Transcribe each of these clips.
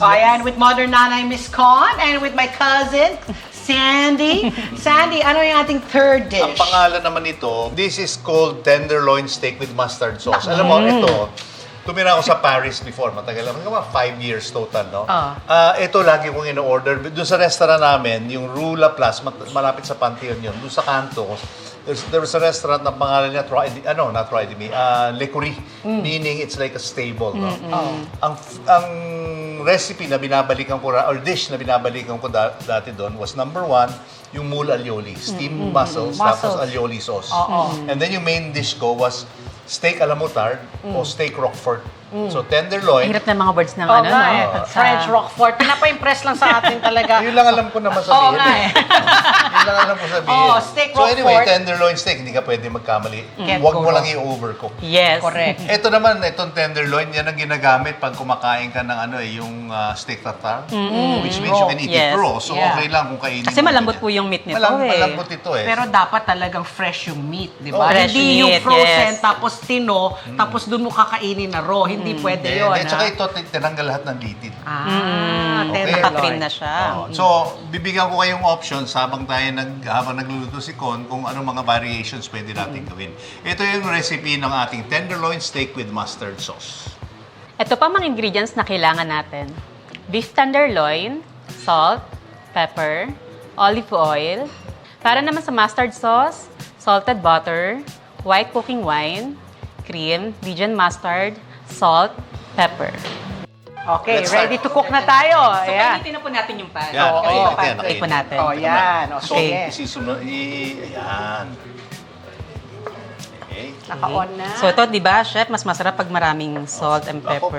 Ayan, with Modern Nanay Miss Con and with my cousin, Sandy. Sandy, ano yung ating third dish? Ang pangalan naman nito, this is called tenderloin steak with mustard sauce. Alam mo, ito, tumira ako sa Paris before, matagal lang, mga 5 years total, no? Ito lagi kong in-order. Doon sa restaurant namin, yung Rue La Place, malapit sa Pantheon yun, doon sa kanto, there was a restaurant na pangalan niya, Le Curie, meaning it's like a stable, no? Ang recipe na binabalikan ko, or dish na binabalikan ko dati doon was number 1, yung mule alioli, steamed mussels, tapos alioli sauce. And then yung main dish ko was steak à la moutarde o steak roquefort. So tenderloin. Hirap na mga words ng Oh, ano, nga eh. no? French Roquefort. Pinapa-impress lang sa atin talaga. Yun lang alam ko naman sabihin. Oo nga eh. Yun lang alam ko sabihin. Steak So anyway, Roquefort. tenderloin steak, hindi ka pwede magkamali. Can't Huwag go mo lang wrong. i-overcook. Yes. Correct. Ito naman, itong tenderloin, yan ang ginagamit pag kumakain ka ng yung steak tartare. Which means you can eat it Yes. raw. So Yeah. okay lang kung kainin Kasi mo malambot ganyan. po yung meat nito Malambot ito eh. Pero dapat talagang fresh yung meat, di ba? Oh, fresh Hindi yung meat, frozen, yes. tapos tino, tapos dun mo kakainin na raw. Hindi pwede yun. At saka ito, tinanggal lahat ng litid. tenderloin. Naka-trim na siya. So, bibigyan ko kayong options habang nagluluto si Con kung anong mga variations pwede natin gawin. Ito yung recipe ng ating tenderloin steak with mustard sauce. Ito pa mga ingredients na kailangan natin. Beef tenderloin, salt, pepper, olive oil. Para naman sa mustard sauce, salted butter, white cooking wine, cream, Dijon mustard, salt, pepper. Okay, Let's start. ready to cook na tayo. So, Ayan. painitin na po natin yung pan. Yan, Oo, kainin natin. pan- kainin po natin. Oh, yan. O, So, sige. isisunod, ayan. Okay. Naka-on na. So ito, di ba, chef, mas masarap pag maraming salt and pepper.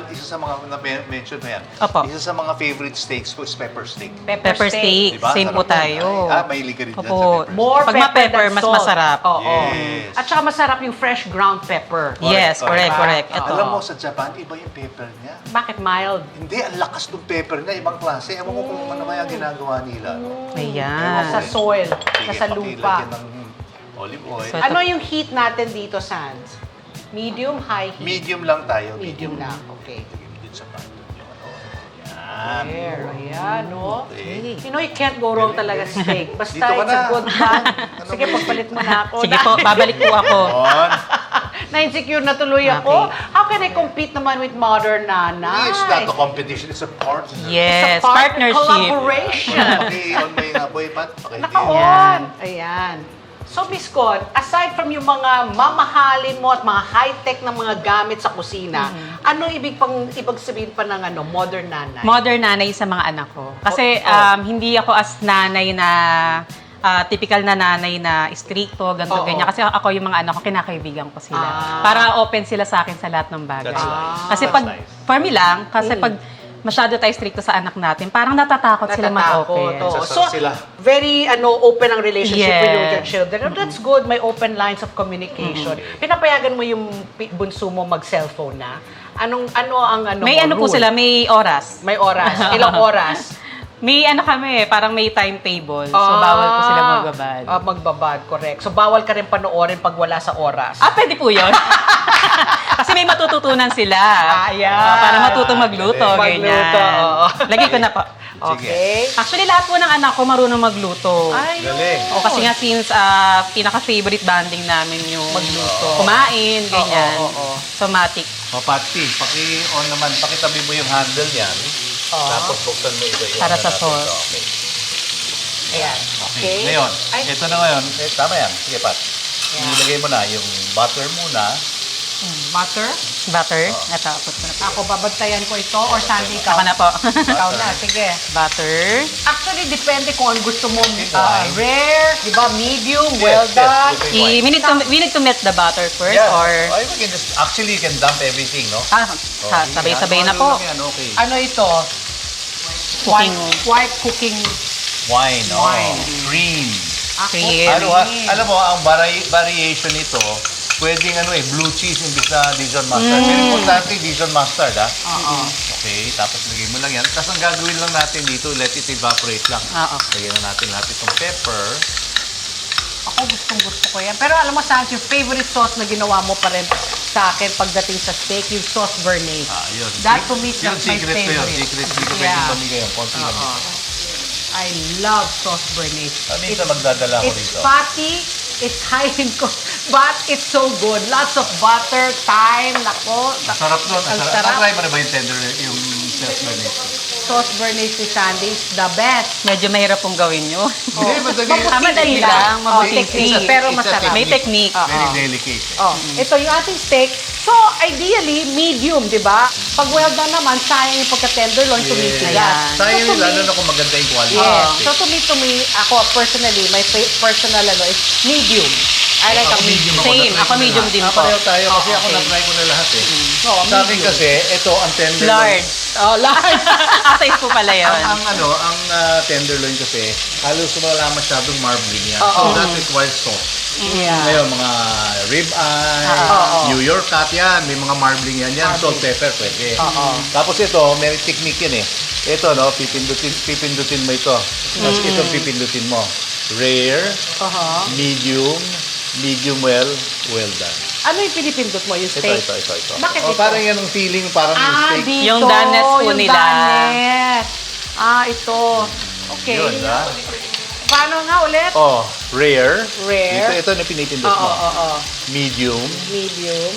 Isa sa mga na-mention mo yan. Opo. Isa sa mga favorite steaks ko is pepper steak. Pepper steak. Diba? Same po Sarap tayo. yan. Mahilig ka rin dyan sa Opo. pepper More Pag pepper ma-pepper, than mas salt. masarap. Oo. Yes. At saka masarap yung fresh ground pepper. Yes, correct, correct. Ito. Alam mo, sa Japan, iba yung pepper niya. Bakit mild? Hindi, ang lakas ng pepper niya, ibang klase. Ewan ko kung ano kaya ginagawa nila. No? Ayan. Sa soil, Sige, sa lupa. pakilagyan ng olive oil. So, Ano yung heat natin dito, Sans? Medium, high heat? Medium lang tayo. Medium lang, okay. Lagyan mo din sa pan. Yung ano. Yan. There, ayan, no? Okay. You know, you can't go wrong talaga sa steak. Basta Dito ka it's a na. good pan. Ano Sige, ba yun? pagpalit mo na ako. Sige po, babalik po ako. On. Na-insecure na tuloy ako. How can I compete naman with modern nanay? It's not a competition, it's a partnership. Yes, It's a partnership. collaboration. Okay, on mo yung apoy, Pat. Okay, Naka-on. Ayan. So, Miss Con, aside from yung mga mamahalin mo at mga high-tech na mga gamit sa kusina, ano ibig sabihin pa ng modern nanay? Modern nanay sa mga anak ko. Kasi hindi ako as nanay na typical na nanay na stricto, ganito, Oo. ganyan. Kasi ako yung mga anak ko, kinakaibigan ko sila. Ah. Para open sila sa akin sa lahat ng bagay. That's nice. Kasi That's pag, nice. for me lang, kasi pag masyado tayo stricto sa anak natin, parang natatakot sila mag-open. oo. Sasarap So, sila. very open ang relationship with your Yes. children. That's good. May open lines of communication. Pinapayagan mo yung bunso mo mag-cellphone na? Ano ang May mo, po rule? sila, may oras. May oras. Ilang oras? May kami, parang may timetable. So, bawal po sila magbabad. Magbabad, correct. So, bawal ka rin panoorin pag wala sa oras. Pwede po yun. Kasi may matututunan sila. Ayan. Para matutong magluto, Magluto, ganyan. oo. Lagay ko na po. Okay. Actually, lahat po ng anak ko marunong magluto. Ayun. Galing. O kasi nga since pinaka-favorite banding namin yung Magluto. kumain, ganyan. Oo. So, matik. O, Pati, paki-on naman, pakitabi mo yung handle niyan. Tapos buksan mo ito. Para sa sauce. Okay. Ayan. Okay. Okay. Ngayon, Ay, ito na ngayon. Tama yan. Sige, Pat. Ilagay mo na yung butter muna. butter. Butter. Ito, put ko na po. Ako, babantayan ko ito or Sandy ikaw? Ako na po. Ikaw na, sige. Butter. Actually, depende kung ano gusto mo. Wine. Rare, di ba? Medium, well Yes, done. cooking wine. We need to melt the butter first or... Ay, we can just, actually, you can dump everything, no? Sabay-sabay na po. Yan, okay. Ano ito? Cooking. White cooking Wine, oh. Wine. Cream. Cream. Alam mo, ang variation nito, pwedeng blue cheese imbis na Dijon mustard. Pero importante, Dijon mustard, ha? Oo. Okay, tapos lagay mo lang yan. Tapos ang gagawin lang natin dito, let it evaporate lang. Oo. Lagyan na natin lahat itong pepper. Ako gustong-gusto ko yan. Pero alam mo, Sans, yung favorite sauce na ginawa mo pa rin, sa akin pagdating sa steak, yung sauce béarnaise. Yun. That to me is Yun, my secret ko yun. favorite. Secret. Hindi ko Yeah. pwedeng pamigay yun. Konti lang. I love sauce béarnaise. Minsan magdadala ko It's rito. fatty, it's high in but it's so good. Lots of butter, thyme, nako. Sarap nun. Ang Sarap. sarap. Try mo na ba yung tender, yung sauce béarnaise? Sauce béarnaise ni Sandy is the best. Medyo mahirap pong gawin nyo. Hindi, madali. Madali lang, mabuting technique, free. pero It's a masarap. May technique. Very delicate. Oh, ito yung ating steak. So, ideally, medium, di ba? Pag well done naman, sayang yung pagka-tenderloin, tumitigas. Ayan. Sayang So, yun, to lalo me- na kung maganda yung quality. Yes. ng So, steak. to me, ako personally, my personal is medium. I like a Ako medium. ako, Same. na-try Ako ko na medium lahat. din po. Pareho tayo kasi ako okay. na-try ko na lahat eh. Oh, Sa akin medium. kasi, ito ang tenderloin. Large. Oh, large. Size po pala yun. Ang tenderloin kasi, halos wala masyadong marbling yan. So that requires sauce. Yeah. Ngayon, mga rib eye, New York cut yan, may mga marbling yan. Yan, salt, pepper, pwede. Tapos ito, may technique yan eh. Ito, no, pipindutin mo ito. Tapos ito pipindutin mo. Rare, medium well done. Ano yung pinipindot mo? Yung steak? Ito. Bakit ito? Parang yan ang feeling, parang yung steak. dito. Yung doneness po yung nila. doneness. Ito. Okay. Yun, ha? Paano nga ulit? Rare. Rare. Ito na pinipindot mo. Medium, Medium.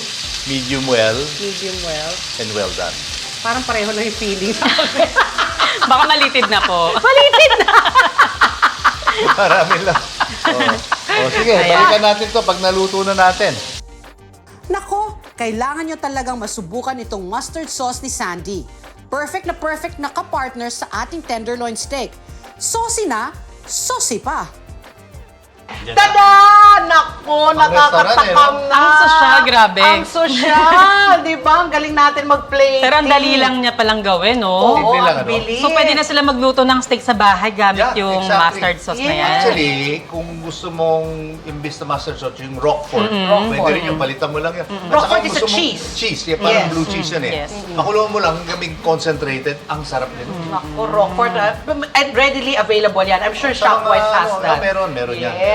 medium well, Medium well. and well done. Parang pareho na yung feeling sa akin. Baka malitid na po. Marami lang. Sige, balikan natin to pag naluto na natin. Nako, kailangan nyo talagang masubukan itong mustard sauce ni Sandy. Perfect na kapartner sa ating tenderloin steak. Saucy na, saucy pa. Tada! Nako, nakakatakam na. Ang sosyal, grabe. Ang sosyal, di ba? Ang galing natin mag-play. Pero ang dali lang niya palang gawin, no? Oo, Simple lang, ang ano? bilis. So, pwede na sila magluto ng steak sa bahay gamit Yeah, yung exactly. mustard sauce na yan. Actually, kung gusto mong imbis na mustard sauce, yung Roquefort, pwede rin yung palitan mo lang yan. At saka Roquefort kung is a gusto mong cheese. Cheese, parang Yes. blue cheese yan eh. Yes. Pakulo mo lang, gaming concentrated, ang sarap din. Nako, Roquefort. And readily available yan. I'm sure Shopwise has that. Meron yan. Yeah.